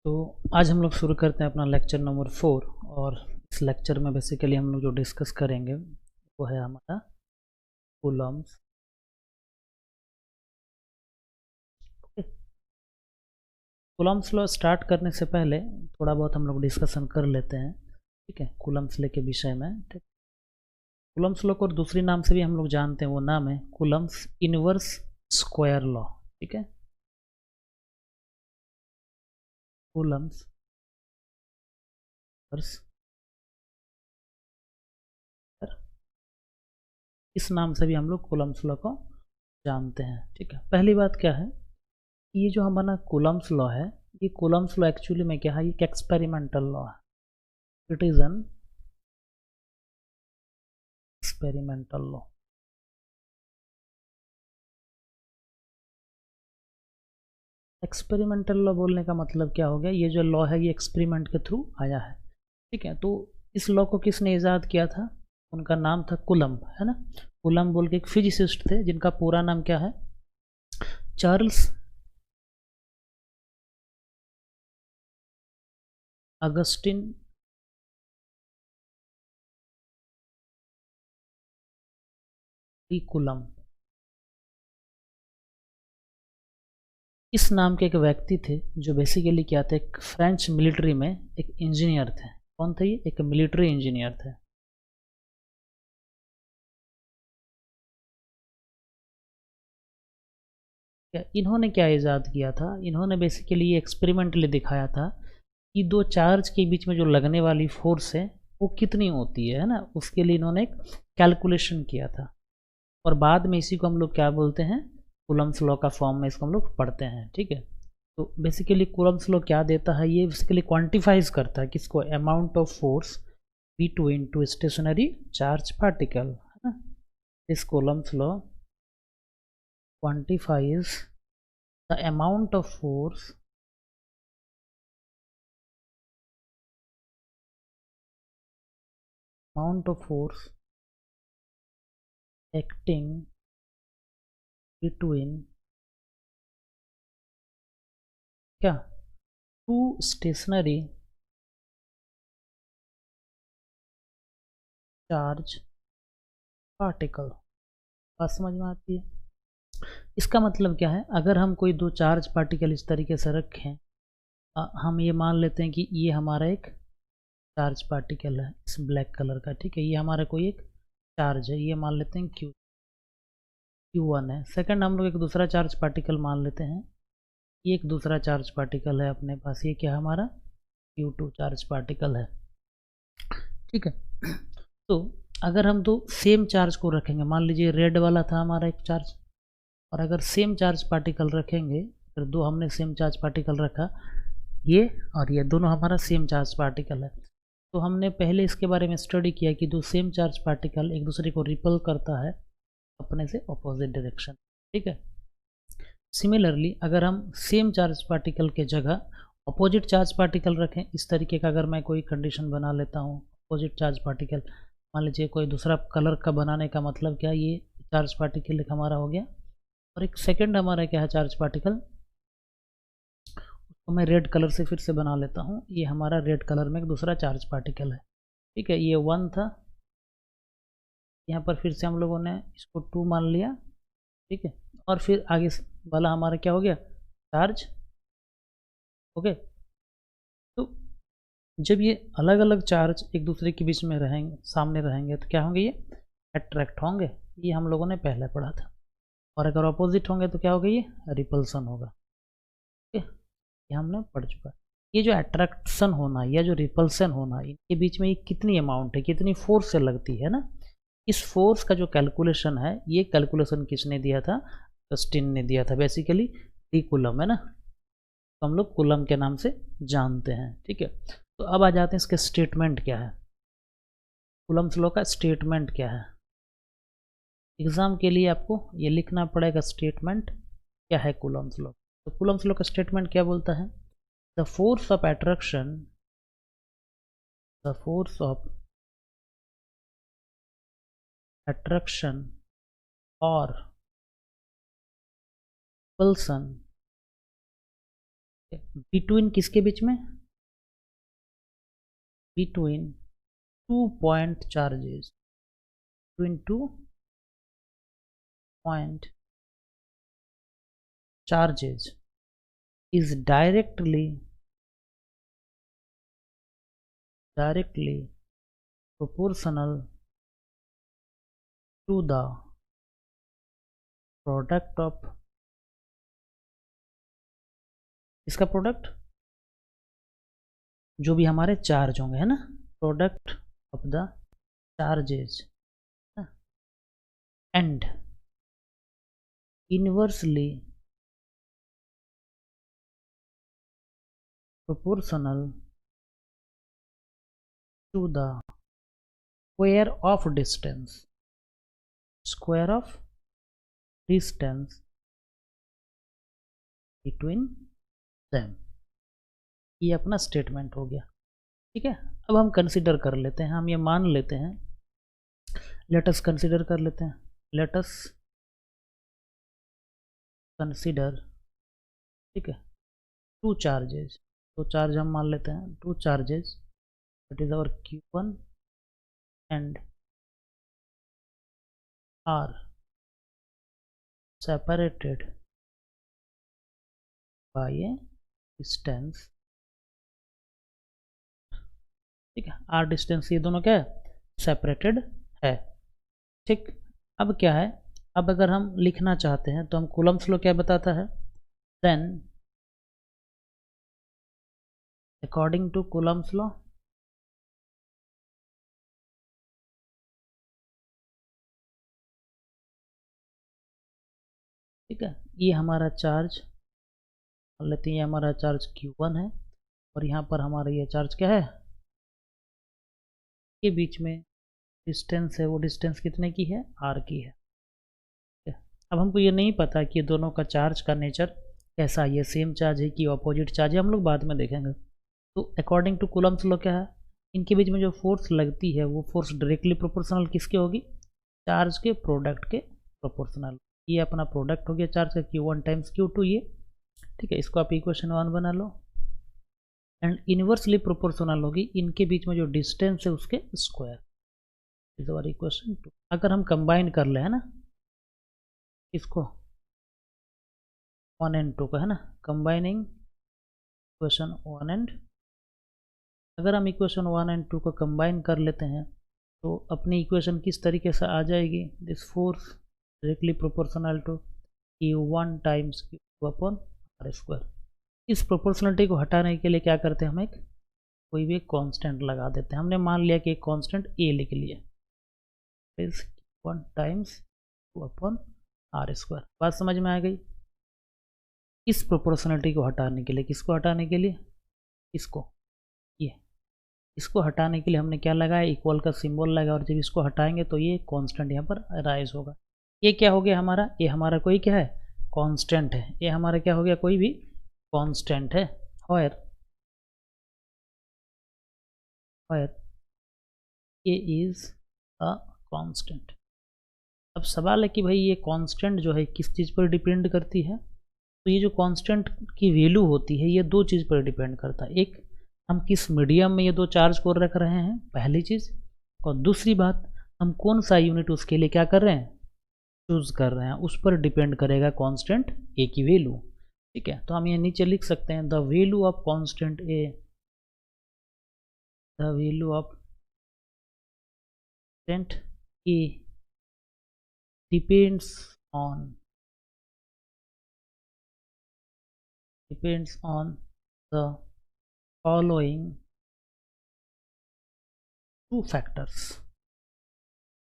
तो आज हम लोग शुरू करते हैं अपना लेक्चर नंबर 4। और इस लेक्चर में बेसिकली हम लोग जो डिस्कस करेंगे वो है हमारा कूलम्स। कूलम्स लॉ स्टार्ट करने से पहले थोड़ा बहुत हम लोग डिस्कशन कर लेते हैं, ठीक है, कूलम्स लॉ के विषय में। ठीक, कूलम्स लॉ को दूसरी नाम से भी हम लोग जानते हैं, वो नाम है कूलम्स इनवर्स स्क्वायर लॉ। ठीक है, कूलम्स इस नाम से भी हम लोग कूलम्स लॉ को जानते हैं। ठीक है, पहली बात क्या है, ये जो हमारा कूलम्स लॉ है, ये कूलम्स लॉ एक्चुअली में क्या है, ये एक एक्सपेरिमेंटल लॉ है। It is an experimental law. Experimental law बोलने का मतलब क्या हो गया, ये जो लॉ है ये एक्सपेरिमेंट के थ्रू आया है। ठीक है, तो इस लॉ को किसने इजाद किया था, उनका नाम था कूलम्ब, है ना। कूलम्ब बोल के एक फिजिसिस्ट थे जिनका पूरा नाम क्या है, चार्ल्स अगस्टिन डी कूलम्ब। इस नाम के एक व्यक्ति थे जो बेसिकली क्या थे, एक फ्रेंच मिलिट्री में एक इंजीनियर थे। कौन थे ये, एक मिलिट्री इंजीनियर थे। इन्होंने क्या इजाद किया था, इन्होंने बेसिकली ये एक्सपेरिमेंटली दिखाया था कि दो चार्ज के बीच में जो लगने वाली फोर्स है वो कितनी होती है ना। उसके लिए इन्होंने एक कैलकुलेशन किया था, और बाद में इसी को हम लोग क्या बोलते हैं, कूलम्स लॉ का फॉर्म में इसको हम लोग पढ़ते हैं। ठीक है, तो बेसिकली कूलम्स लॉ क्या देता है, ये बेसिकली क्वांटिफाइज करता है किसको, amount of force V2 into stationary charge particle, है ना। This Coulomb's law quantifies the amount of force acting between क्या, टू स्टेशनरी चार्ज पार्टिकल। बात समझ में आती है। इसका मतलब क्या है, अगर हम कोई दो चार्ज पार्टिकल इस तरीके से रखें, हम ये मान लेते हैं कि ये हमारा एक चार्ज पार्टिकल है इस ब्लैक कलर का। ठीक है, ये हमारा कोई एक चार्ज है, ये मान लेते हैं Q1 है। सेकंड हम लोग एक दूसरा चार्ज पार्टिकल मान लेते हैं, ये एक दूसरा चार्ज पार्टिकल है अपने पास, ये क्या हमारा Q2 चार्ज पार्टिकल है। ठीक है, तो अगर हम दो सेम चार्ज को रखेंगे, मान लीजिए रेड वाला था हमारा एक चार्ज, और अगर सेम चार्ज पार्टिकल रखेंगे, फिर दो हमने सेम चार्ज पार्टिकल रखा, ये और ये दोनों हमारा सेम चार्ज पार्टिकल है, तो हमने पहले इसके बारे में स्टडी किया कि दो सेम चार्ज पार्टिकल एक दूसरे को रिपल करता है अपने से अपोजिट डायरेक्शन। ठीक है, सिमिलरली अगर हम सेम चार्ज पार्टिकल के जगह अपोजिट चार्ज पार्टिकल रखें, इस तरीके का अगर मैं कोई कंडीशन बना लेता हूँ, अपोजिट चार्ज पार्टिकल मान लीजिए कोई दूसरा कलर का बनाने का मतलब क्या, ये चार्ज पार्टिकल एक हमारा हो गया, और एक सेकंड हमारा क्या है चार्ज पार्टिकल, तो मैं रेड कलर से फिर से बना लेता हूँ, ये हमारा रेड कलर में एक दूसरा चार्ज पार्टिकल है। ठीक है, ये 1 था, यहाँ पर फिर से हम लोगों ने इसको 2 मान लिया। ठीक है, और फिर आगे वाला हमारा क्या हो गया, चार्ज। ओके, तो जब ये अलग अलग चार्ज एक दूसरे के बीच में रहेंगे, सामने रहेंगे, तो क्या होंगे, ये अट्रैक्ट होंगे, ये हम लोगों ने पहले पढ़ा था। और अगर अपोजिट होंगे तो क्या होगा, ये रिपल्सन होगा। ठीक है, ये हमने पढ़ चुका है। ये जो अट्रैक्शन होना या जो रिपल्सन होना, इनके बीच में ये कितनी अमाउंट है, कितनी फोर्स से लगती है ना, इस फोर्स का जो कैलकुलेशन है, ये कैलकुलेशन किसने दिया था, अगस्टिन ने दिया था, बेसिकली डी कूलम, है ना। तो हम लोग कूलम के नाम से जानते हैं। ठीक है, तो अब आ जाते हैं इसके स्टेटमेंट क्या है, कूलम्स लॉ का स्टेटमेंट क्या है। एग्जाम के लिए आपको ये लिखना पड़ेगा स्टेटमेंट क्या है कूलम्स लॉ। तो कूलम्स लॉ का स्टेटमेंट क्या बोलता है, the force of attraction, the force of attraction और repulsion बिटवीन किसके बीच में, between 2 point charges, between 2 point charges is directly proportional to the product of, इसका प्रोडक्ट जो भी हमारे चार्ज होंगे, है ना, product of the charges and inversely proportional to the square of distance between them। ये अपना स्टेटमेंट हो गया। ठीक है, अब हम कंसीडर कर लेते हैं, हम ये मान लेते हैं, लेट अस कंसीडर कर लेते हैं, लेट अस कंसीडर, ठीक है, 2 चार्जेस, तो चार्ज हम मान लेते हैं 2 charges, that is our Q1 and R separated by a distance। ठीक है, R डिस्टेंस, ये दोनों क्या है, सेपरेटेड है। ठीक, अब क्या है, अब अगर हम लिखना चाहते हैं तो हम कूलम्ब्स लॉ क्या बताता है, then according to Coulomb's law, ठीक है, ये हमारा चार्ज मान लेते हैं, ये हमारा चार्ज Q1 है और यहाँ पर हमारा ये चार्ज क्या है, के बीच में डिस्टेंस है, वो डिस्टेंस कितने की है, R की है। अब हमको ये नहीं पता कि दोनों का चार्ज का नेचर कैसा है, ये सेम चार्ज है कि ऑपोजिट चार्ज है, हम लोग बाद में देखेंगे। तो अकॉर्डिंग टू कूलम्ब्स लॉ क्या है, इनके बीच में जो फोर्स लगती है वो फोर्स डायरेक्टली प्रोपोर्शनल किसके होगी, चार्ज के प्रोडक्ट के प्रोपोर्शनल। ये अपना प्रोडक्ट हो गया चार्ज का Q1 टाइम्स Q2 ये। ठीक है, इसको आप इक्वेशन 1 बना लो। एंड इनवर्सली प्रोपोर्शनल होगी इनके बीच में जो डिस्टेंस है उसके स्क्वायर, इज आवर इक्वेशन 2। अगर हम कंबाइन कर ले, है ना, इसको 1 एंड 2 का, है ना, कंबाइनिंग इक्वेशन 1 एंड, अगर हम इक्वेशन 1 एंड 2 को कंबाइन कर लेते हैं तो अपनी इक्वेशन किस तरीके से आ जाएगी, this force directly proportional to Q1 times Q2 upon R square. इस प्रोपोर्शनलिटी को हटाने के लिए क्या करते हैं, हम एक कोई भी कांस्टेंट लगा देते हैं। हमने मान लिया कि एक कांस्टेंट A लिख लिए, is Q1 times Q2 upon R square. बात समझ में आ गई। इस प्रोपोर्शनलिटी को हटाने के लिए, किसको हटाने के लिए, इसको, ये इसको हटाने के लिए हमने क्या लगाया, इक्वल का सिंबल लगा, और जब इसको हटाएंगे तो ये कांस्टेंट यहाँ पर राइज होगा। ये क्या हो गया हमारा, ये हमारा कोई क्या है, कांस्टेंट है, ये हमारा क्या हो गया, कोई भी कांस्टेंट है, और ये इज अ कांस्टेंट। अब सवाल है कि भाई ये कांस्टेंट जो है किस चीज़ पर डिपेंड करती है, तो ये जो कांस्टेंट की वैल्यू होती है ये 2 चीज़ पर डिपेंड करता है। एक, हम किस मीडियम में ये 2 चार्ज को रख रहे हैं, पहली चीज़, और दूसरी बात, हम कौन सा यूनिट उसके लिए क्या कर रहे हैं, चूज कर रहे हैं, उस पर डिपेंड करेगा कांस्टेंट ए की वैल्यू। ठीक है, तो हम ये नीचे लिख सकते हैं, the value of constant A, the value of constant A depends on the following 2 factors.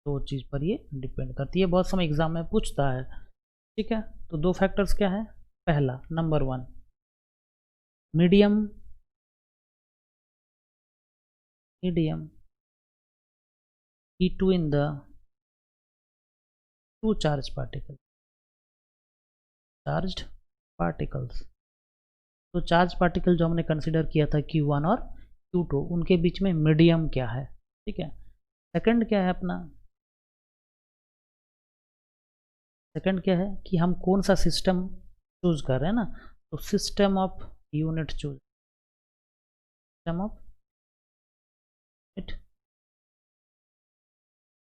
2 चीज़ पर ये डिपेंड करती है, बहुत समय एग्जाम में पूछता है। ठीक है, तो 2 फैक्टर्स क्या है, पहला number 1, medium between the 2 charged particles। तो चार्ज पार्टिकल जो हमने कंसिडर किया था Q1 और Q2, उनके बीच में मीडियम क्या है। ठीक है, सेकंड क्या है अपना, सेकंड क्या है कि हम कौन सा सिस्टम चूज कर रहे हैं ना, तो system of unit choose system of it.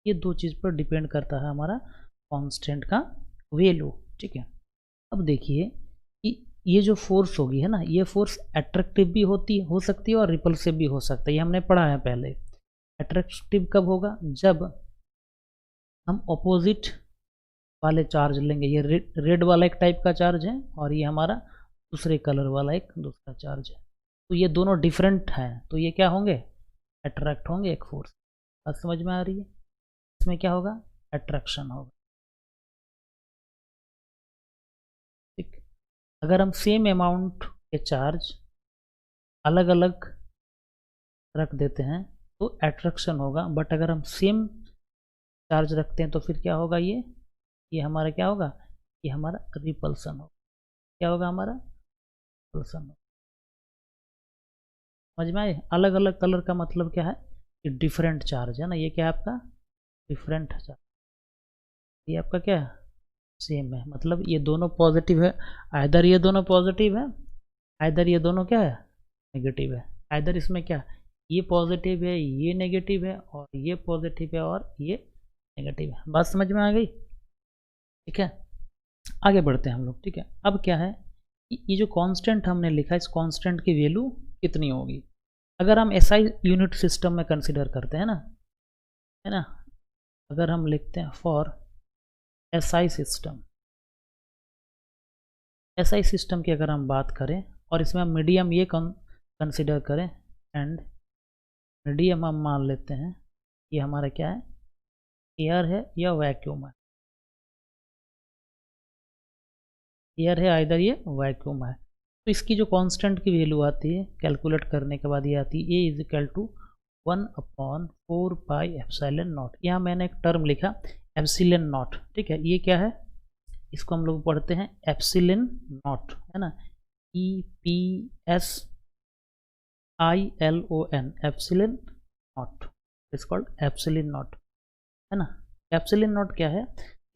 ये दो चीज़ पर डिपेंड करता है हमारा कांस्टेंट का वैल्यू, ठीक है। अब देखिए कि ये जो फोर्स होगी है ना, ये फोर्स अट्रैक्टिव भी हो सकती है और रिपल्सिव भी हो सकता है, ये हमने पढ़ा है पहले। अट्रैक्टिव कब होगा, जब हम ऑपोजिट वाले चार्ज लेंगे। ये रेड वाला एक टाइप का चार्ज है और ये हमारा दूसरे कलर वाला एक दूसरा चार्ज है, तो ये दोनों डिफरेंट हैं, तो ये क्या होंगे, अट्रैक्ट होंगे एक फोर्स। बात समझ में आ रही है, इसमें क्या होगा, अट्रैक्शन होगा, ठीक। अगर हम सेम अमाउंट के चार्ज अलग अलग रख देते हैं तो अट्रैक्शन होगा, बट अगर हम सेम चार्ज रखते हैं तो फिर क्या होगा, ये हमारा क्या होगा, ये हमारा रिपल्सन होगा। क्या होगा, हमारा रिपल्सन होगा। समझ में आए, अलग अलग कलर का मतलब क्या है, ये डिफरेंट चार्ज है ना, ये क्या है आपका डिफरेंट चार्ज, ये आपका क्या है सेम है, मतलब ये दोनों पॉजिटिव है, आइदर ये दोनों पॉजिटिव है, आइदर ये दोनों क्या है नेगेटिव है, आइदर इसमें क्या ये पॉजिटिव है ये नेगेटिव है और ये पॉजिटिव है और ये नेगेटिव है। बात समझ में आ गई, ठीक है। आगे बढ़ते हैं हम लोग, ठीक है। अब क्या है कि ये जो कांस्टेंट हमने लिखा, इस कांस्टेंट की वैल्यू कितनी होगी। अगर हम एसआई यूनिट सिस्टम में कंसीडर करते हैं ना, है ना, अगर हम लिखते हैं for SI system, SI system की अगर हम बात करें और इसमें हम मीडियम ये कंसीडर करें, एंड मीडियम हम मान लेते हैं ये हमारा क्या है, एयर है या वैक्यूम है, एयर है आइदर ये वैक्यूम है। तो इसकी जो कांस्टेंट की वैल्यू आती है कैलकुलेट करने के बाद ये आती है A is equal to 1/4 pi epsilon naught. यहाँ मैंने एक टर्म लिखा एप्सिलॉन नॉट, ठीक है। ये क्या है, इसको हम लोग पढ़ते हैं एप्सिलॉन नॉट, है ना, EPSILON, epsilon not is called epsilon not, है ना। एप्सिलॉन नॉट क्या है,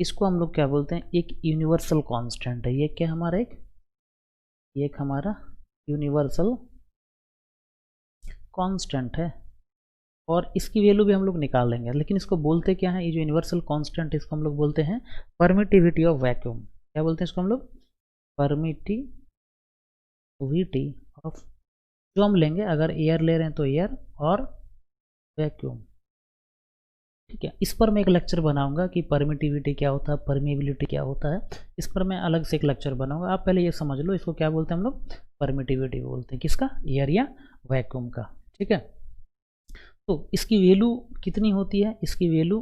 इसको हम लोग क्या बोलते हैं, एक यूनिवर्सल कांस्टेंट है। ये क्या हमारा एक हमारा यूनिवर्सल कांस्टेंट है और इसकी वैल्यू भी हम लोग निकाल लेंगे, लेकिन इसको बोलते क्या है, ये जो यूनिवर्सल कांस्टेंट इसको हम लोग बोलते हैं परमिटिविटी ऑफ वैक्यूम। क्या बोलते हैं इसको हम लोग, परमिटिविटी ऑफ, जो हम लेंगे अगर एयर ले रहे हैं तो एयर और वैक्यूम, ठीक है। इस पर मैं एक लेक्चर बनाऊंगा कि परमिटिविटी क्या होता है, परमिएबिलिटी क्या होता है, इस पर मैं अलग से एक लेक्चर बनाऊंगा। आप पहले ये समझ लो इसको क्या बोलते हैं हम लोग, परमिटिविटी बोलते हैं, किसका, एयर या वैक्यूम का, ठीक है। तो इसकी वैल्यू कितनी होती है, इसकी वैल्यू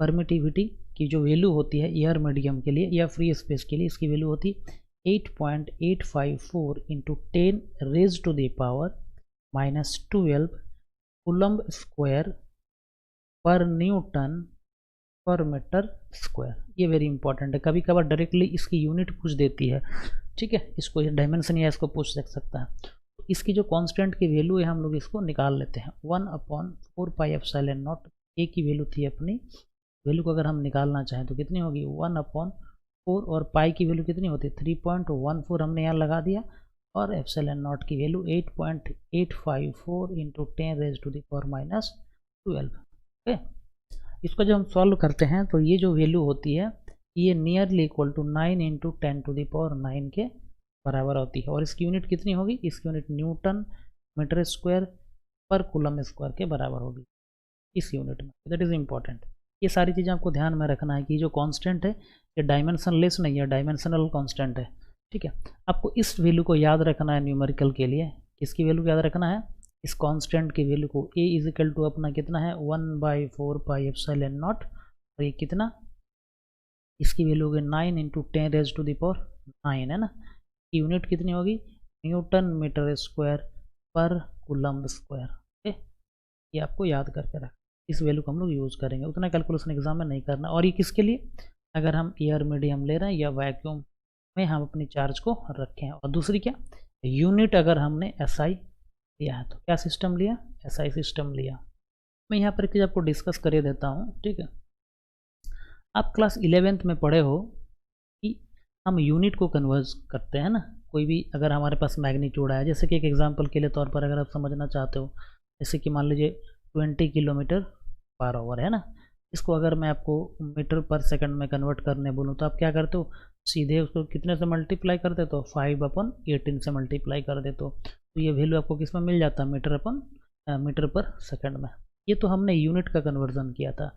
परमिटिविटी की जो वैल्यू होती है एयर मीडियम के लिए या फ्री स्पेस के लिए, इसकी वैल्यू होती 8.854 into 10 raise to the power -12 coulomb square per newton per metre square. ये वेरी इंपॉर्टेंट है, कभी कभार डायरेक्टली इसकी यूनिट पूछ देती है, ठीक है, इसको डायमेंशन या इसको पूछ सकता है। तो इसकी जो कांस्टेंट की वैल्यू है हम लोग इसको निकाल लेते हैं 1/4 पाई एप्सिलॉन नॉट। ए की वैल्यू थी अपनी, वैल्यू को अगर हम निकालना चाहें तो कितनी होगी 1/4 और पाई की वैल्यू कितनी होती है 3.14 हमने यहाँ लगा दिया और एप्सिलॉन नॉट की value 8.854 into 10 raise to the power -12। Okay, इसको जब हम सॉल्व करते हैं तो ये जो वैल्यू होती है ये nearly equal to 9 into 10 to the power 9 के बराबर होती है और इसकी यूनिट कितनी होगी, इसकी यूनिट न्यूटन मीटर स्क्वायर पर कूलम स्क्वायर के बराबर होगी इस यूनिट में। दैट इज़ इम्पॉर्टेंट, ये सारी चीज़ें आपको ध्यान में रखना है कि जो कांस्टेंट है ये डायमेंशनलेस नहीं है, डायमेंशनल कांस्टेंट है, ठीक है। आपको इस वैल्यू को याद रखना है न्यूमेरिकल के लिए, किसकी वैल्यू याद रखना है, इस कांस्टेंट की वैल्यू को। ए इज इक्वल टू अपना कितना है 1/4 पाई एप्सिलॉन नॉट और ये कितना, इसकी वैल्यू होगी 9 into 10 raise to the power 9, है ना। यूनिट कितनी होगी newton metre square per coulomb square, okay. ये आपको याद करके रख, इस वैल्यू को हम लोग यूज़ करेंगे, उतना कैलकुलेशन एग्जाम में नहीं करना। और ये किसके लिए, अगर हम एयर मीडियम ले रहे हैं या वैक्यूम में हम अपनी चार्ज को रखें हैं। और दूसरी क्या, यूनिट अगर हमने एसआई लिया है तो क्या सिस्टम लिया, एसआई सिस्टम लिया। मैं यहाँ पर एक चीज़ आपको डिस्कस कर देता हूँ, ठीक है। आप क्लास 11th में पढ़े हो कि हम यूनिट को कन्वर्ट करते हैं ना, कोई भी अगर हमारे पास मैग्नीट्यूड आया, जैसे कि एक एग्जांपल के लिए तौर पर अगर आप समझना चाहते हो, जैसे कि मान लीजिए 20 किलोमीटर पर आवर है ना, इसको अगर मैं आपको मीटर पर सेकंड में कन्वर्ट करने बोलूँ तो आप क्या करते हो, सीधे उसको कितने से मल्टीप्लाई कर देते हो, 5/18 से मल्टीप्लाई कर देते हो, तो ये वैल्यू आपको किस में मिल जाता है, मीटर पर सेकंड में। ये तो हमने यूनिट का कन्वर्जन किया था,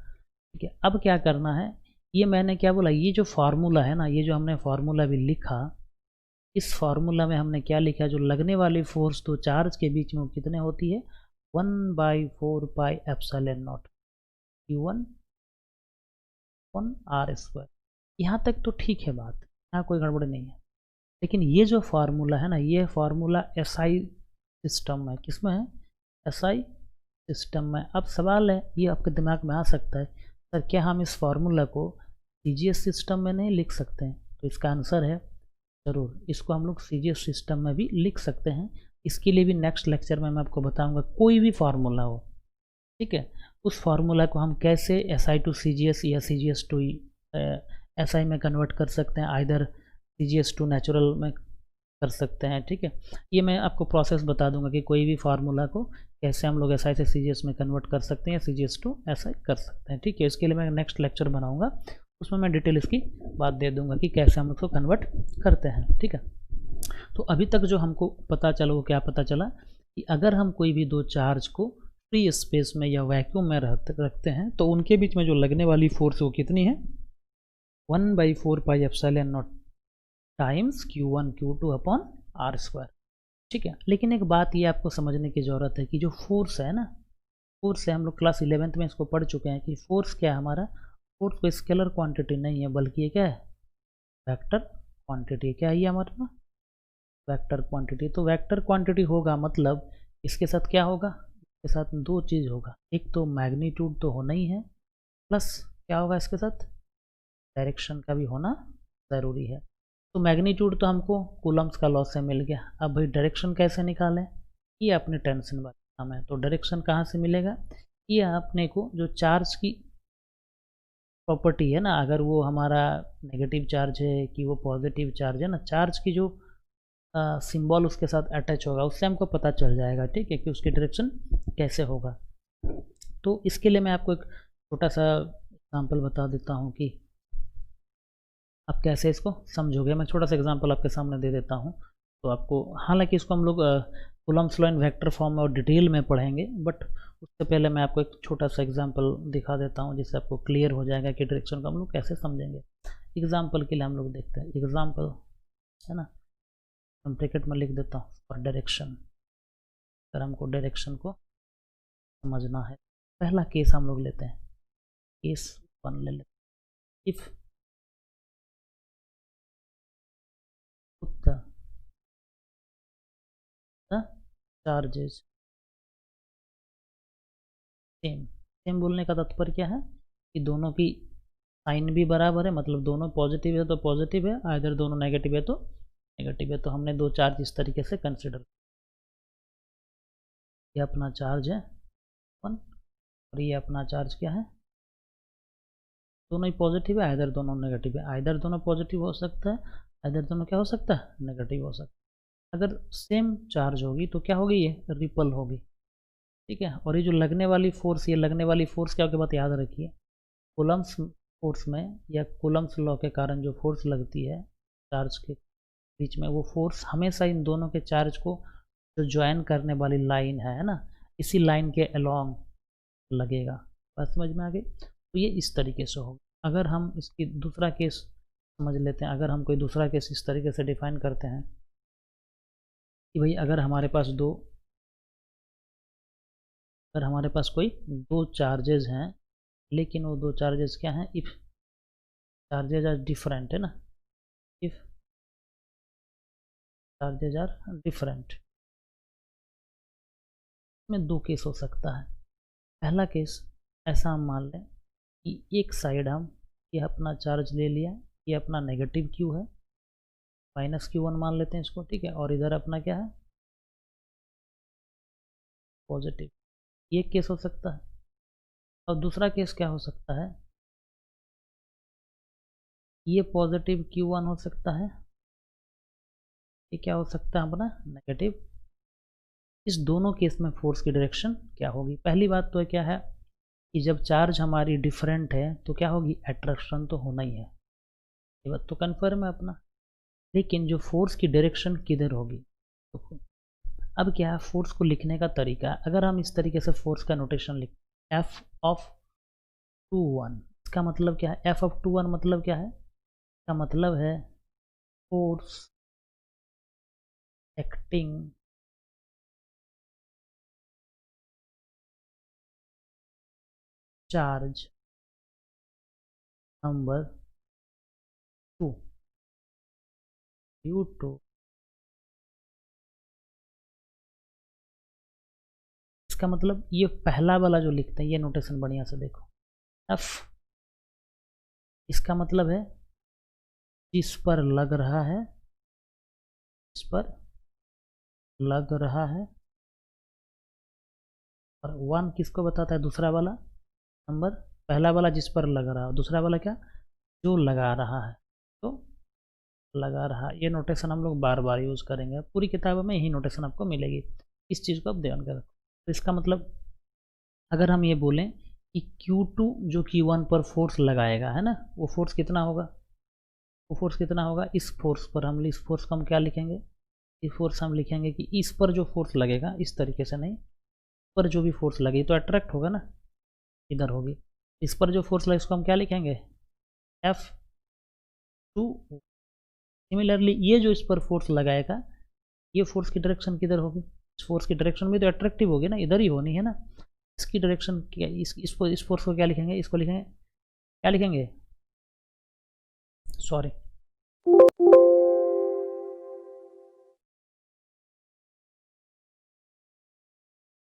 ठीक है। अब क्या करना है, ये मैंने क्या बोला, ये जो फार्मूला है ना, ये जो हमने फार्मूला भी लिखा, इस फार्मूला में हमने क्या लिखा, जो लगने वाली फोर्स तो चार्ज के बीच में वो कितने होती है, 1/4πε0 Q1 R²। यहाँ तक तो ठीक है बात, यहाँ कोई गड़बड़ नहीं है। लेकिन ये जो फार्मूला है ना, ये फार्मूला SI सिस्टम में, किस में है, SI सिस्टम में। अब सवाल है, ये आपके दिमाग में आ सकता है, सर क्या हम इस फार्मूला को CGS सिस्टम में नहीं लिख सकते हैं? तो इसका आंसर है ज़रूर, इसको हम लोग CGS सिस्टम में भी लिख सकते हैं। इसके लिए भी नेक्स्ट लेक्चर में मैं आपको बताऊंगा। कोई भी फार्मूला हो, ठीक है, उस फार्मूला को हम कैसे SI टू CGS या CGS टू SI में कन्वर्ट कर सकते हैं, आइदर CGS टू नेचुरल में कर सकते हैं, ठीक है। ये मैं आपको प्रोसेस बता दूंगा कि कोई भी फार्मूला को कैसे हम लोग SI से CGS में कन्वर्ट कर सकते हैं या CGS टू SI कर सकते हैं, ठीक है। इसके लिए मैं नेक्स्ट लेक्चर बनाऊंगा, उसमें मैं डिटेल इसकी बात दे दूंगा कि कैसे हम लोग को कन्वर्ट करते हैं, ठीक है। तो अभी तक जो हमको पता चला, वो क्या पता चला कि अगर हम कोई भी दो चार्ज को फ्री स्पेस में या वैक्यूम में रखते हैं तो उनके बीच में जो लगने वाली फोर्स वो कितनी है, 1/4πε0 times Q1 Q2 upon R², ठीक है। लेकिन एक बात ये आपको समझने की ज़रूरत है कि जो फोर्स है ना, फोर्स है, हम लोग क्लास 11th में इसको पढ़ चुके हैं कि फोर्स क्या है हमारा, फोर्स कोई स्केलर क्वांटिटी नहीं है, बल्कि ये क्या है, वेक्टर क्वांटिटी। क्या है ये हमारा, वेक्टर क्वांटिटी। तो वेक्टर क्वांटिटी होगा मतलब इसके साथ क्या होगा, इसके साथ दो चीज़ होगा, एक तो मैग्नीट्यूड तो होना ही है, प्लस क्या होगा इसके साथ, डायरेक्शन का भी होना ज़रूरी है। तो मैग्नीट्यूड तो हमको कूलम्स का लॉ से मिल गया। अब भाई डायरेक्शन कैसे निकालें, ये अपने टेंशन वाला काम है। तो डायरेक्शन कहाँ से मिलेगा, ये अपने को जो चार्ज की प्रॉपर्टी है ना, अगर वो हमारा नेगेटिव चार्ज है कि वो पॉजिटिव चार्ज है ना, चार्ज की जो सिंबल उसके साथ अटैच होगा, उससे हमको पता चल जाएगा, ठीक है, कि उसकी डायरेक्शन कैसे होगा। तो इसके लिए मैं आपको एक छोटा सा एग्जांपल बता देता हूँ कि आप कैसे इसको समझोगे। मैं छोटा सा एग्जांपल आपके सामने दे देता हूँ, तो आपको, हालांकि इसको हम लोग Coulomb's law in vector form में और डिटेल में पढ़ेंगे, बट उससे पहले मैं आपको एक छोटा सा एग्जांपल दिखा देता हूँ, जिससे आपको क्लियर हो जाएगा कि डायरेक्शन को हम लोग कैसे समझेंगे। एग्जांपल के लिए हम लोग देखते हैं, एग्जांपल है ना, हम ब्रैकेट में लिख देता हूँ फॉर डायरेक्शन। अगर हमको डायरेक्शन को समझना है, पहला केस हम लोग लेते हैं, केस 1 ले लेते हैं। If the charges same, same बोलने का तात्पर्य क्या है कि दोनों की साइन भी बराबर है, मतलब दोनों पॉजिटिव है तो पॉजिटिव है, अगर दोनों नेगेटिव है तो नेगेटिव है। तो हमने दो चार्ज इस तरीके से कंसिडर, ये अपना चार्ज है 1 और ये अपना चार्ज क्या है, दोनों ही पॉजिटिव है, आइदर दोनों नेगेटिव है। आइदर दोनों पॉजिटिव हो सकता है, आइदर दोनों क्या हो सकता है, नेगेटिव हो सकता है। अगर सेम चार्ज होगी तो क्या होगी, ये रिपल होगी, ठीक है। और ये जो लगने वाली फोर्स, ये लगने वाली फोर्स क्या, की बात याद रखिए, कूलम्ब्स फोर्स में या कूलम्ब्स लॉ के कारण जो फोर्स लगती है चार्ज के बीच में, वो फोर्स हमेशा इन दोनों के चार्ज को जो ज्वाइन करने वाली लाइन है ना, इसी लाइन के अलोंग लगेगा। बात समझ में आ गई। तो ये इस तरीके से होगा। अगर हम इसकी दूसरा केस समझ लेते हैं, अगर हम कोई दूसरा केस इस तरीके से डिफाइन करते हैं कि भाई अगर हमारे पास कोई दो चार्जेस हैं, लेकिन वो दो चार्जेस क्या हैं, इफ चार्जेस आर डिफरेंट, है ना, इफ चार्जेस आर डिफरेंट, इसमें दो केस हो सकता है। पहला केस ऐसा हम मान लें कि एक साइड हम ये अपना चार्ज ले लिया, ये अपना नेगेटिव क्यू है, -Q1 मान लेते हैं इसको, ठीक है, और इधर अपना क्या है, पॉजिटिव। ये केस हो सकता है। और दूसरा केस क्या हो सकता है, ये पॉजिटिव Q1 हो सकता है, ये क्या हो सकता है अपना नेगेटिव। इस दोनों केस में फोर्स की डायरेक्शन क्या होगी? पहली बात तो क्या है कि जब चार्ज हमारी डिफरेंट है तो क्या होगी, अट्रैक्शन तो होना ही है, ये बात तो कन्फर्म है अपना। लेकिन जो फोर्स की डायरेक्शन किधर होगी, तो अब क्या है फोर्स को लिखने का तरीका। अगर हम इस तरीके से फोर्स का नोटेशन लिख एफ ऑफ 2 1, इसका मतलब क्या है, एफ ऑफ 2 1 मतलब क्या है, इसका मतलब है force acting charge number 2 due to, इसका मतलब ये पहला वाला जो लिखते हैं ये नोटेशन बढ़िया से देखो, एफ इसका मतलब है जिस पर लग रहा है, इस पर लग रहा है, और 1 किसको बताता है, दूसरा वाला नंबर, पहला वाला जिस पर लग रहा है, दूसरा वाला क्या, जो लगा रहा है, तो लगा रहा, ये नोटेशन हम लोग बार बार यूज़ करेंगे, पूरी किताब में यही नोटेशन आपको मिलेगी, इस चीज़ को आप ध्यान कर रखो। तो इसका मतलब अगर हम ये बोलें कि Q2 जो Q1 पर फोर्स लगाएगा है ना, वो फोर्स कितना होगा, वो फोर्स कितना होगा, इस फोर्स पर हम इस फोर्स को हम क्या लिखेंगे, इस फोर्स हम लिखेंगे कि इस पर जो फोर्स लगेगा, इस तरीके से नहीं, पर जो भी फोर्स लगे तो अट्रैक्ट होगा ना, इधर होगी, इस पर जो फोर्स लगे इसको हम क्या लिखेंगे, F2। सिमिलरली ये जो इस पर फोर्स लगाएगा, ये फोर्स की डायरेक्शन किधर होगी, इस फोर्स की डायरेक्शन भी तो अट्रैक्टिव होगी ना, इधर ही होनी है ना, इसकी डायरेक्शन क्या, इस फोर्स को क्या लिखेंगे, इसको लिखेंगे, क्या लिखेंगे, sorry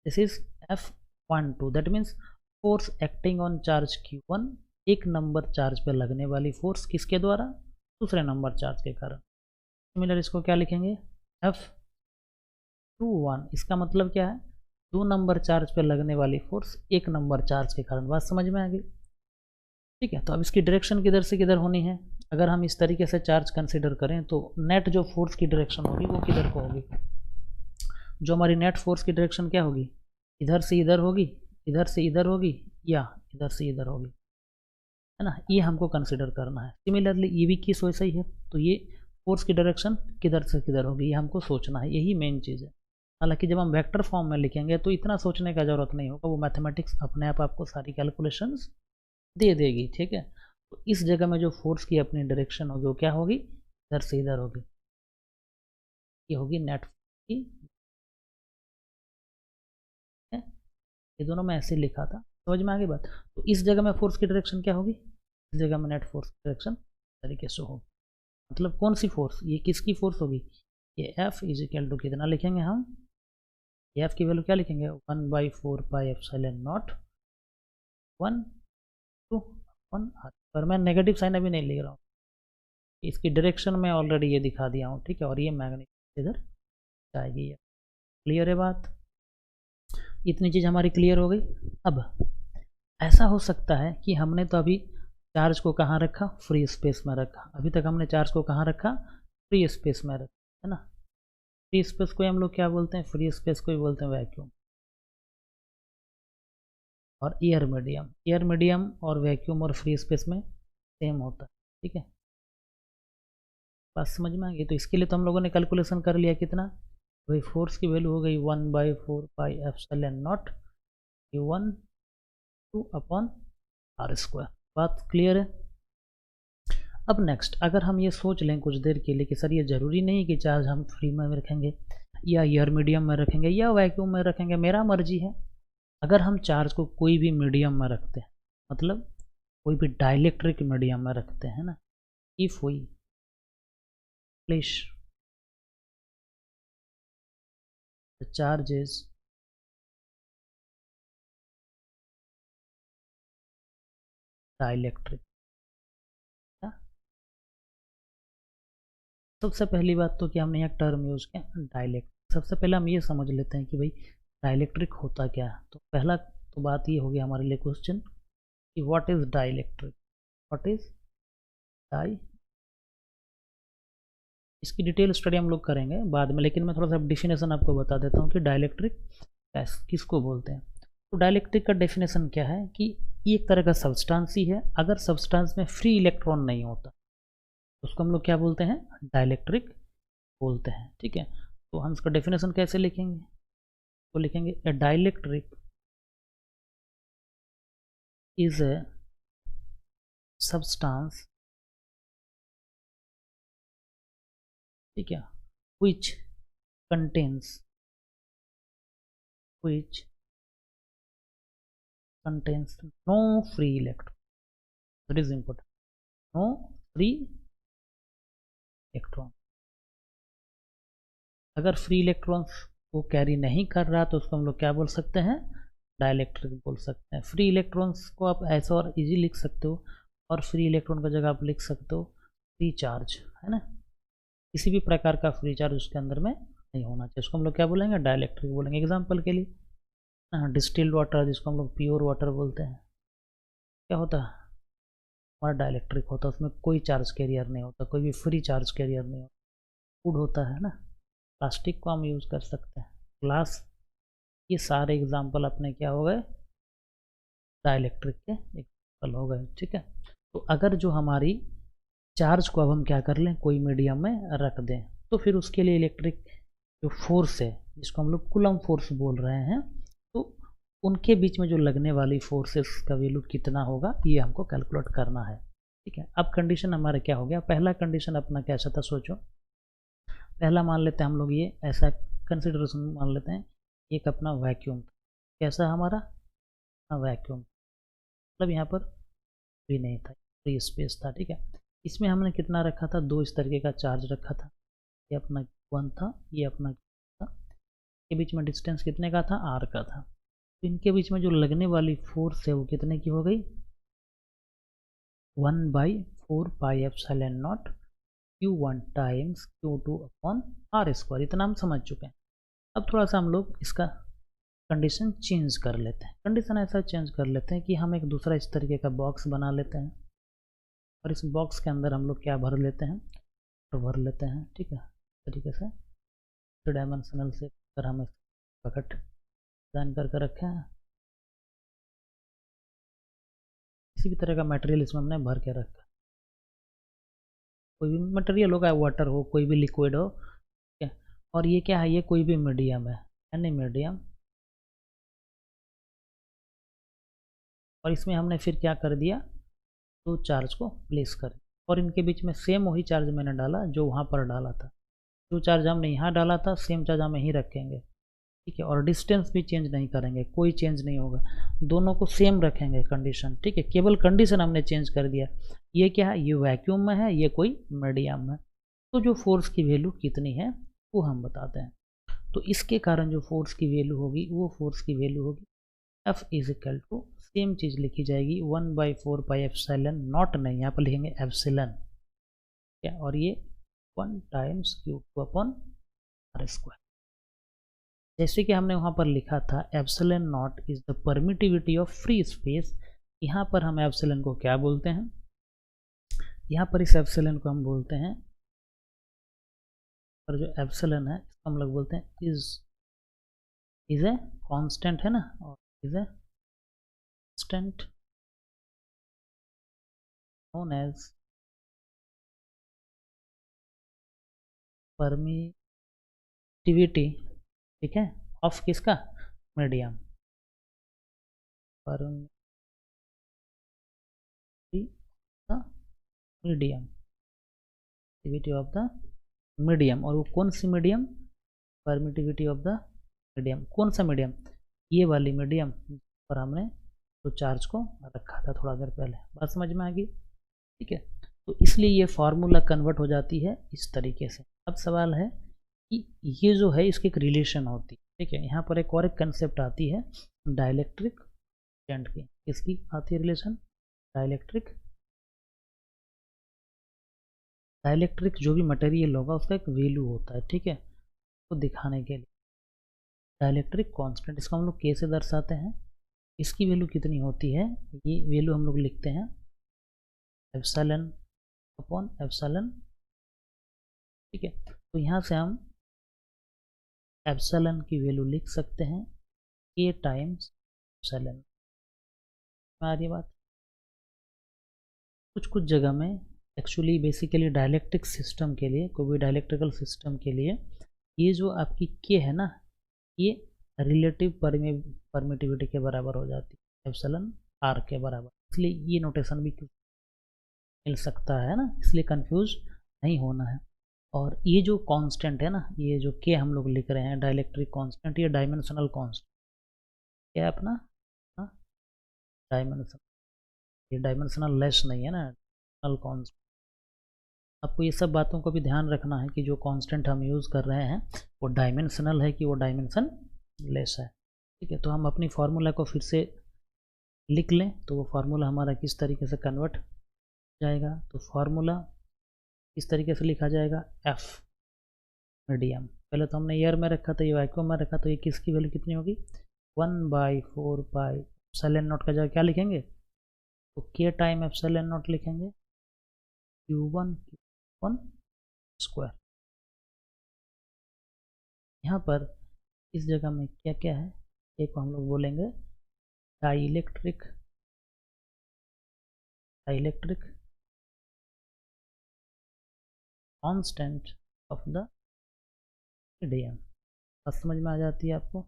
this is F12, that means force acting on charge Q1, एक नंबर चार्ज पे लगने वाली फोर्स किसके द्वारा, दूसरे नंबर चार्ज के कारण। सिमिलर इसको क्या लिखेंगे, F21, इसका मतलब क्या है, 2 नंबर चार्ज पे लगने वाली फोर्स एक नंबर चार्ज के कारण। बात समझ में आ गई, ठीक है। तो अब इसकी डायरेक्शन किधर से किधर होनी है, अगर हम इस तरीके से चार्ज कंसिडर करें तो नेट जो फोर्स की डायरेक्शन होगी वो किधर को होगी, जो हमारी नेट फोर्स की डायरेक्शन क्या होगी, इधर से इधर होगी, इधर से इधर होगी, या इधर से इधर होगी, है ना, ये हमको कंसिडर करना है। सिमिलरली ये भी केस वैसा ही है, तो ये फोर्स की डायरेक्शन किधर से किधर होगी ये हमको सोचना है, यही मेन चीज़ है। हालांकि जब हम वेक्टर फॉर्म में लिखेंगे तो इतना सोचने का ज़रूरत नहीं होगा, वो मैथमेटिक्स अपने आप आपको सारी कैलकुलेशंस दे देगी, ठीक है। तो इस जगह में जो फोर्स की अपनी डायरेक्शन होगी वो क्या होगी, इधर से इधर होगी, ये होगी नेट की, ये दोनों मैं ऐसे लिखा था, समझ में आ गई बात। तो इस जगह में फोर्स की डायरेक्शन क्या होगी, इस जगह में नेट फोर्स की डायरेक्शन तरीके से होगी, मतलब कौन सी फोर्स, ये किसकी फोर्स होगी, ये F इज इक्वल टू कितना लिखेंगे हम, ये F की वैल्यू क्या लिखेंगे, 1/4πε0 1/2 पर मैं नेगेटिव साइन अभी नहीं लिख रहा हूँ, इसकी डायरेक्शन में ऑलरेडी ये दिखा दिया हूँ, ठीक है, और ये मैग्नीट्यूड इधर जाएगी, ये क्लियर है बात, इतनी चीज़ हमारी क्लियर हो गई। अब ऐसा हो सकता है कि हमने तो अभी चार्ज को कहाँ रखा, फ्री स्पेस में रखा, अभी तक हमने चार्ज को कहाँ रखा, फ्री स्पेस में रखा, है ना। फ्री स्पेस को हम लोग क्या बोलते हैं, फ्री स्पेस को ही बोलते हैं वैक्यूम, और एयर मीडियम और वैक्यूम और फ्री स्पेस में सेम होता है, ठीक है, बात समझ में आ गई। तो इसके लिए तो हम लोगों ने कैलकुलेशन कर लिया कितना, भाई फोर्स की वैल्यू हो गई 1/4πε0 Q1/2/r², बात क्लियर है। अब नेक्स्ट अगर हम ये सोच लें कुछ देर के लिए कि सर ये ज़रूरी नहीं कि चार्ज हम फ्री में रखेंगे या एयर मीडियम में रखेंगे या वैक्यूम में रखेंगे, मेरा मर्जी है। अगर हम चार्ज को कोई भी मीडियम में रखते हैं, मतलब कोई भी डाइलेक्ट्रिक मीडियम में रखते हैं ना, if we place the charges dielectric, सबसे पहली बात तो कि हमने यहाँ टर्म यूज किया डाइलेक्ट्रिक। सबसे पहले हम ये समझ लेते हैं कि भाई डाइलेक्ट्रिक होता क्या है। तो पहला तो बात ये होगी हमारे लिए क्वेश्चन कि what is dielectric, what is डाई इसकी डिटेल स्टडी हम लोग करेंगे बाद में, लेकिन मैं थोड़ा सा डेफिनेशन आपको बता देता हूँ कि डाइलेक्ट्रिक किसको बोलते हैं। तो डाइलेक्ट्रिक का डेफिनेशन क्या है कि ये एक तरह का सब्सटेंस ही है। अगर सब्सटेंस में फ्री इलेक्ट्रॉन नहीं होता तो उसको हम लोग क्या बोलते हैं, डाइलेक्ट्रिक बोलते हैं। ठीक है, तो हम इसका डेफिनेशन कैसे लिखेंगे, तो लिखेंगे ए डाइलेक्ट्रिक इज ए सब्सटेंस, ठीक है, which contains no free electron. That is important. No free electron. अगर फ्री इलेक्ट्रॉन्स को कैरी नहीं कर रहा तो उसको हम लोग क्या बोल सकते हैं, डाइलेक्ट्रिक बोल सकते हैं। फ्री इलेक्ट्रॉन्स को आप ऐसा और इजी लिख सकते हो, और फ्री इलेक्ट्रॉन का जगह आप लिख सकते हो फ्री चार्ज, है ना। किसी भी प्रकार का फ्री चार्ज उसके अंदर में नहीं होना चाहिए, उसको हम लोग क्या बोलेंगे, डाइलेक्ट्रिक बोलेंगे। एग्जाम्पल के लिए डिस्टिल्ड वाटर जिसको हम लोग प्योर वाटर बोलते हैं, क्या होता है, हमारा डाइलेक्ट्रिक होता है, उसमें कोई चार्ज कैरियर नहीं होता, कोई भी फ्री चार्ज कैरियर नहीं होता। फूड होता है ना, प्लास्टिक को हम यूज़ कर सकते हैं, ग्लास, ये सारे एग्जाम्पल अपने क्या हो गए, डाइलेक्ट्रिक के एग्जाम्पल हो गए। ठीक है, तो अगर जो हमारी चार्ज को अब हम क्या कर लें, कोई मीडियम में रख दें, तो फिर उसके लिए इलेक्ट्रिक जो फोर्स है जिसको हम लोग कूलम फोर्स बोल रहे हैं, तो उनके बीच में जो लगने वाली फोर्सेस का वैल्यू कितना होगा ये हमको कैलकुलेट करना है। ठीक है, अब कंडीशन हमारा क्या हो गया, पहला कंडीशन अपना कैसा था, सोचो। पहला मान लेते हैं हम लोग, ये ऐसा कंसिडरेशन मान लेते हैं, एक अपना वैक्यूम, कैसा हमारा वैक्यूम, मतलब यहाँ पर फ्री नहीं था, फ्री स्पेस था। ठीक है, इसमें हमने कितना रखा था, दो इस तरीके का चार्ज रखा था, ये अपना 1 था, ये अपना था, के बीच में डिस्टेंस कितने का था, r का था। तो इनके बीच में जो लगने वाली फोर्स है वो कितने की हो गई, 1/4 pi epsilon not Q1 times Q2 upon r²। इतना हम समझ चुके हैं। अब थोड़ा सा हम लोग इसका कंडीशन चेंज कर लेते हैं। कंडीशन ऐसा चेंज कर लेते हैं कि हम एक दूसरा इस तरीके का बॉक्स बना लेते हैं, और इस बॉक्स के अंदर हम लोग क्या भर लेते हैं, भर लेते हैं। ठीक है, इस तरीके से 3 डायमेंशनल से अगर हम बकेट डिजाइन करके रखे हैं, किसी भी तरह का मटेरियल इसमें हमने भर के रखा, कोई भी मटेरियल होगा, वाटर हो, कोई भी लिक्विड हो, ठीक है। और ये क्या है, ये कोई भी मीडियम है, यानी मीडियम, और इसमें हमने फिर क्या कर दिया, दो चार्ज को प्लेस कर, और इनके बीच में सेम वही चार्ज मैंने डाला जो वहाँ पर डाला था, जो चार्ज हमने यहाँ डाला था सेम चार्ज हम यहीं रखेंगे। ठीक है, और डिस्टेंस भी चेंज नहीं करेंगे, कोई चेंज नहीं होगा, दोनों को सेम रखेंगे कंडीशन। ठीक है, केवल कंडीशन हमने चेंज कर दिया। ये क्या है, ये वैक्यूम में है, ये कोई मीडियम में, तो जो फोर्स की वैल्यू कितनी है वो हम बताते हैं। तो इसके कारण जो फोर्स की वैल्यू होगी, वो फोर्स की वैल्यू होगी F is equal to, same चीज़ लिखी जाएगी 1/4 पाई एप्सिलॉन नॉट, नहीं यहाँ पर लिखेंगे एप्सिलॉन, क्या, और ये 1 टाइम्स Q2 अपॉन r²। जैसे कि हमने वहाँ पर लिखा था epsilon not is the permittivity of free space, यहाँ पर हम एप्सिलॉन को क्या बोलते हैं, यहाँ पर इस एप्सिलॉन को हम बोलते हैं, और जो एप्सिलॉन है इसको हम लोग बोलते हैं इज ए कांस्टेंट, है ना, और is a constant known as permittivity, ठीक है, ऑफ किसका, medium, medium, permittivity of the medium, और वो कौन सी medium, permittivity of the medium, कौन सा मीडियम, ये वाली मीडियम पर हमने तो चार्ज को रखा था थोड़ा देर पहले। बात समझ में आ गई। ठीक है, तो इसलिए ये फार्मूला कन्वर्ट हो जाती है इस तरीके से। अब सवाल है कि ये जो है इसकी एक रिलेशन होती है। ठीक है, यहाँ पर एक और एक कंसेप्ट आती है डाइलेक्ट्रिक करंट की। किसकी आती है रिलेशन, डाइलेक्ट्रिक, डाइलेक्ट्रिक जो भी मटेरियल होगा उसका एक वैल्यू होता है। ठीक है, तो दिखाने के लिए डाइलेक्ट्रिक कांस्टेंट, इसको हम लोग कैसे दर्शाते हैं, इसकी वैल्यू कितनी होती है, ये वैल्यू हम लोग लिखते हैं एप्सिलॉन अपॉन एप्सिलॉन। ठीक ठीक है। तो यहाँ से हम एप्सिलॉन की वैल्यू लिख सकते हैं k टाइम्स एप्सिलॉन। आ रही बात। कुछ कुछ जगह में एक्चुअली बेसिकली डायलेक्ट्रिक सिस्टम के लिए, कोई भी डायलेक्ट्रिकल सिस्टम के लिए ये जो आपकी k है ना, ये रिलेटिव परमिटिविटी के बराबर हो जाती है, एप्सिलॉन r के बराबर। इसलिए ये नोटेशन भी मिल सकता है ना, इसलिए कंफ्यूज नहीं होना है। और ये जो कांस्टेंट है ना, ये जो k हम लोग लिख रहे हैं डाइलेक्ट्रिक कांस्टेंट, ये डायमेंशनल कांस्टेंट क्या है अपना, डायमेंशन, ये डायमेंशनल लेस नहीं है ना, डायमेंशनल कांस्टेंट। आपको ये सब बातों को भी ध्यान रखना है कि जो कांस्टेंट हम यूज़ कर रहे हैं वो डायमेंशनल है कि वो डायमेंशन लेस है। ठीक है, तो हम अपनी फार्मूला को फिर से लिख लें। तो वो फार्मूला हमारा किस तरीके से कन्वर्ट जाएगा, तो फार्मूला इस तरीके से लिखा जाएगा, एफ मीडियम, पहले तो हमने ईयर में रखा था, ये वैक्यूम में रखा, तो ये किसकी वैल्यू कितनी होगी, 1/4 पाई एप्सिलॉन नॉट का जगह क्या लिखेंगे, तो k टाइम एप्सिलॉन नॉट लिखेंगे, Q1 स्क्वायर। यहाँ पर इस जगह में क्या क्या है, एक को हम लोग बोलेंगे dielectric constant of the medium. बात समझ में आ जाती है आपको,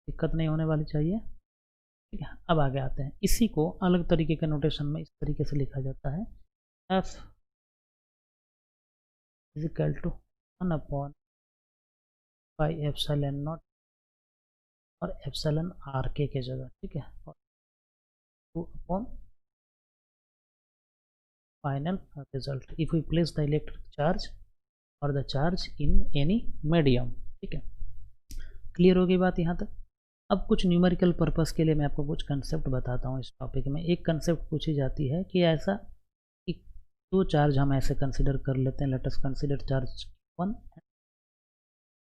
दिक्कत नहीं होने वाली चाहिए। ठीक है, अब आगे आते हैं। इसी को अलग तरीके के नोटेशन में इस तरीके से लिखा जाता है, F इज इक्वल टू 1/पाई एप्सिलॉन नॉट और एप्सिलॉन आर के जगह, ठीक है, और 2 final result if we place the electric charge और the charge in any medium. ठीक है, क्लियर हो गई बात यहाँ तक। अब कुछ न्यूमेरिकल पर्पस के लिए मैं आपको कुछ कंसेप्ट बताता हूँ इस टॉपिक में। एक कंसेप्ट पूछी जाती है कि ऐसा कि दो चार्ज हम ऐसे कंसिडर कर लेते हैं, लेट अस कंसिडर चार्ज 1,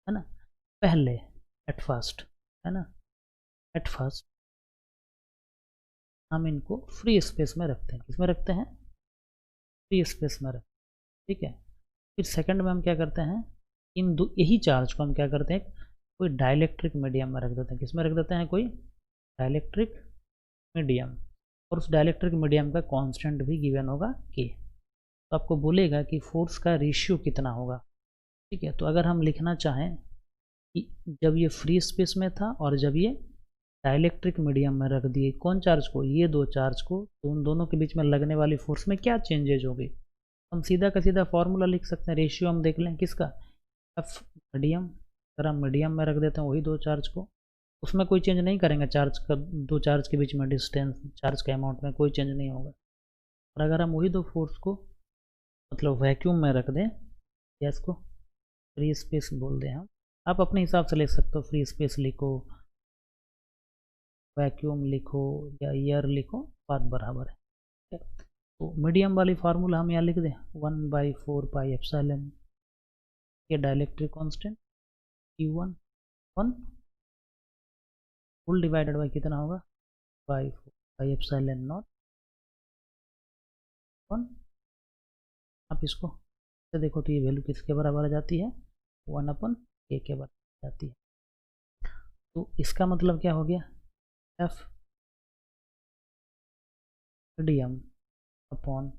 है ना, पहले एट फर्स्ट, है ना, एट फर्स्ट हम इनको फ्री स्पेस में रखते हैं। किसमें रखते हैं, फ्री स्पेस में रखते हैं। ठीक है, फिर सेकंड में हम क्या करते हैं, इन दो यही चार्ज को हम क्या करते हैं, कोई डाइलेक्ट्रिक मीडियम में रख देते हैं। किसमें रख देते हैं, कोई डाइलेक्ट्रिक मीडियम, और उस डाइलेक्ट्रिक मीडियम का कांस्टेंट भी गिवन होगा k। तो आपको बोलेगा कि फोर्स का रेशियो कितना होगा। ठीक है, तो अगर हम लिखना चाहें कि जब ये फ्री स्पेस में था और जब ये डाइलेक्ट्रिक मीडियम में रख दिए, कौन चार्ज को, ये दो चार्ज को, तो उन दोनों के बीच में लगने वाली फोर्स में क्या चेंजेज होगी, हम सीधा का सीधा फॉर्मूला लिख सकते हैं। रेशियो हम देख लें किसका, एफ मीडियम, अगर हम मीडियम में रख देते हैं वही दो चार्ज को, उसमें कोई चेंज नहीं करेंगे, चार्ज का, दो चार्ज के बीच में डिस्टेंस, चार्ज के अमाउंट में कोई चेंज नहीं होगा। और अगर हम वही दो फोर्स को मतलब वैक्यूम में रख दें, या इसको फ्री स्पेस बोल दें हम, आप अपने हिसाब से ले सकते हो, फ्री स्पेस लिखो, वैक्यूम लिखो या ईयर लिखो, बात बराबर है। तो मीडियम वाली फार्मूला हम यहाँ लिख दें, 1/4 पाई एप्सिलॉन, ये dielectric constant Q1 full divided by कितना होगा, 4 पाई एप्सिलॉन नॉट 1। आप इसको से देखो तो ये वैल्यू किसके बराबर आ जाती है, 1/k के बराबर आ जाती है। तो इसका मतलब क्या हो गया, F medium upon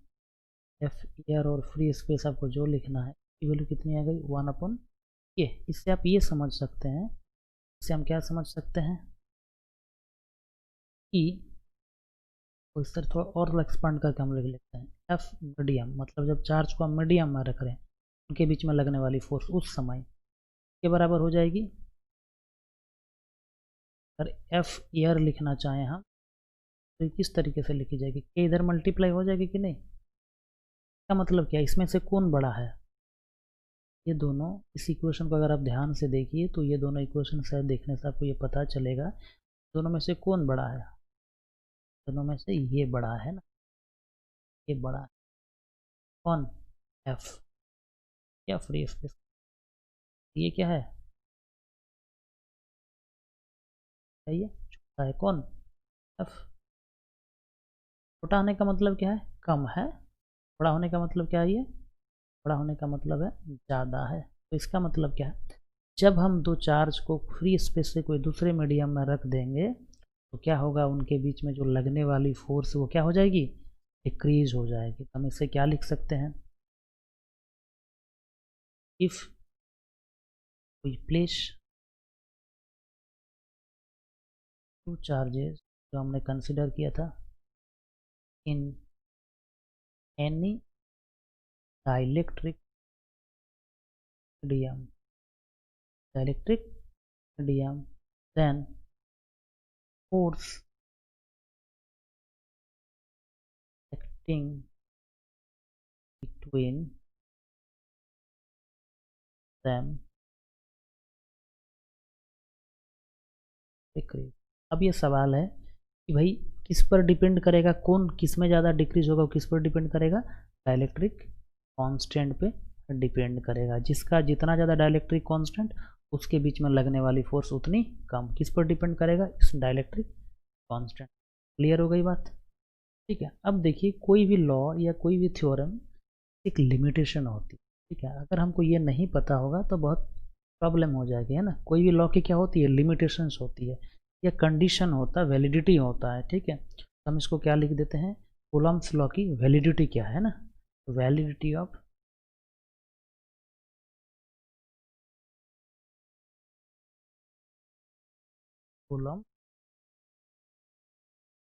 F year और फ्री स्पेस आपको जो लिखना है, ये वैल्यू कितनी आ गई, 1/k। इससे आप ये समझ सकते हैं, इससे हम क्या समझ सकते हैं कि, तो इस तरह थोड़ा और एक्सपांड करके हम लिख लेते हैं, एफ मीडियम मतलब जब चार्ज को हम मीडियम में रख रहे हैं, उनके बीच में लगने वाली फोर्स उस समय के बराबर हो जाएगी। अगर एफ ईयर लिखना चाहें हम तो किस तरीके से लिखी जाएगी, के इधर मल्टीप्लाई हो जाएगी कि नहीं, इसका मतलब क्या, इसमें से कौन बड़ा है, ये दोनों, इस इक्वेशन को अगर आप ध्यान से देखिए तो ये दोनों इक्वेशन शायद देखने से आपको ये पता चलेगा दोनों में से कौन बड़ा है, दोनों में से ये बड़ा है ना, ये बड़ा है कौन, एफ या फ्री स्पेस, ये क्या है, ये छोटा है कौन, एफ। छोटा होने का मतलब क्या है, कम है, बड़ा होने का मतलब क्या है, ये बड़ा होने का मतलब है ज़्यादा है। तो इसका मतलब क्या है, जब हम दो चार्ज को फ्री स्पेस से कोई दूसरे मीडियम में रख देंगे तो क्या होगा, उनके बीच में जो लगने वाली फोर्स वो क्या हो जाएगी, डिक्रीज हो जाएगी। तो हम इसे क्या लिख सकते हैं, if we place two charges जो हमने कंसिडर किया था in any dielectric medium then force acting between them decrease. अब ये सवाल है कि भाई किस पर डिपेंड करेगा, कौन किस में ज़्यादा डिक्रीज होगा, किस पर डिपेंड करेगा, डाइलेक्ट्रिक कांस्टेंट पे डिपेंड करेगा। जिसका जितना ज़्यादा डाइलेक्ट्रिक कांस्टेंट उसके बीच में लगने वाली फोर्स उतनी कम। किस पर डिपेंड करेगा, इस डाइलेक्ट्रिक कांस्टेंट। क्लियर हो गई बात, ठीक है। अब देखिए कोई भी लॉ या कोई भी थ्योरम एक लिमिटेशन होती है, ठीक है। अगर हमको ये नहीं पता होगा तो बहुत प्रॉब्लम हो जाएगी, है ना। कोई भी लॉ की क्या होती है, लिमिटेशंस होती है या कंडीशन होता है, वैलिडिटी होता है, ठीक है। तो हम इसको क्या लिख देते हैं, कूलम्ब्स लॉ की वैलिडिटी क्या है ना, वैलिडिटी ऑफ कूलम्ब,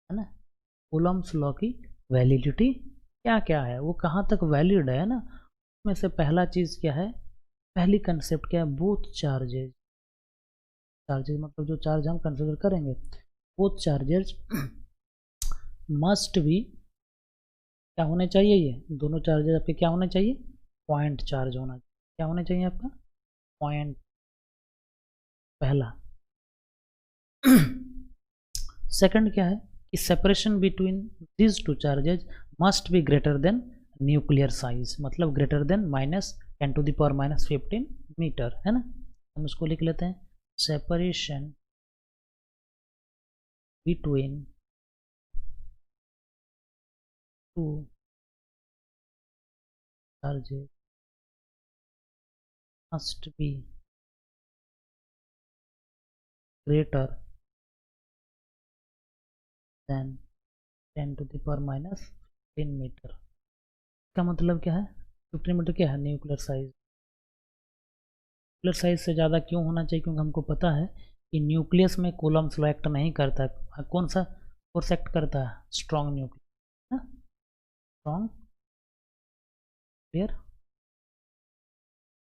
है ना। कूलम्ब्स लॉ की वैलिडिटी क्या क्या है, वो कहाँ तक वैलिड है ना। उसमें से पहला चीज़ क्या है, पहली कंसेप्ट क्या है, बोथ चार्जेज। चार्जेज मतलब जो चार्ज हम कंसिडर करेंगे, बोथ चार्जेज मस्ट बी क्या होने चाहिए, ये दोनों चार्जेज आपके क्या होने चाहिए, पॉइंट चार्ज होना चाहिए। क्या होने चाहिए आपका, पॉइंट, पहला। सेकंड क्या है कि separation between this two charges must be greater than nuclear size, मतलब ग्रेटर देन -10⁻⁻15 मीटर, है ना। हम इसको लिख लेते हैं, separation between two charges must be greater than 10⁻⁻15 metre. का मतलब क्या है, 15 मीटर क्या है, न्यूक्लियर साइज। न्यूक्लियर साइज से ज़्यादा क्यों होना चाहिए, क्योंकि हमको पता है कि न्यूक्लियस में कूलम्ब्स लॉ एक्ट नहीं करता है। कौन सा फोर्स एक्ट करता है, स्ट्रॉन्ग न्यूक्लियर, स्ट्रॉन्ग न्यूक्लियर,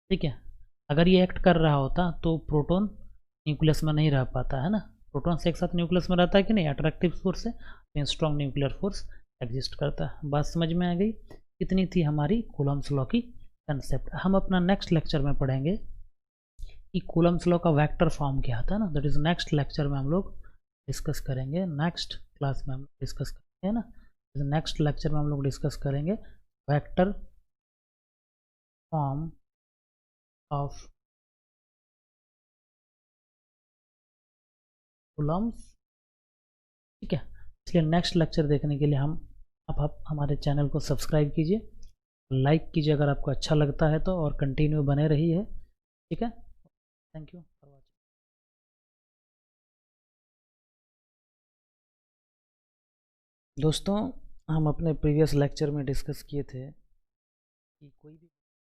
ठीक है। अगर ये एक्ट कर रहा होता तो प्रोटॉन न्यूक्लियस में नहीं रह पाता, है ना। प्रोटॉन से एक साथ न्यूक्लियस में रहता है कि नहीं, अट्रैक्टिव फोर्स है, स्ट्रॉन्ग न्यूक्लियर फोर्स एग्जिस्ट करता है। बात समझ में आ गई, कितनी थी हमारी कूलम्ब्स लॉ की कंसेप्ट। हम अपना नेक्स्ट लेक्चर में पढ़ेंगे कि कूलम्ब्स लॉ का वेक्टर फॉर्म क्या आता है ना, दैट इज नेक्स्ट लेक्चर में हम लोग डिस्कस करेंगे, नेक्स्ट क्लास में हम लोग डिस्कस करेंगे, है ना। नेक्स्ट लेक्चर में हम लोग डिस्कस करेंगे वेक्टर फॉर्म ऑफ कूलम्ब्स, ठीक है। इसलिए नेक्स्ट लेक्चर देखने के लिए आप हमारे चैनल को सब्सक्राइब कीजिए, लाइक कीजिए अगर आपको अच्छा लगता है तो, और कंटिन्यू बने रहिए, ठीक है। Thank you for watching. दोस्तों, हम अपने प्रीवियस लेक्चर में डिस्कस किए थे कि कोई भी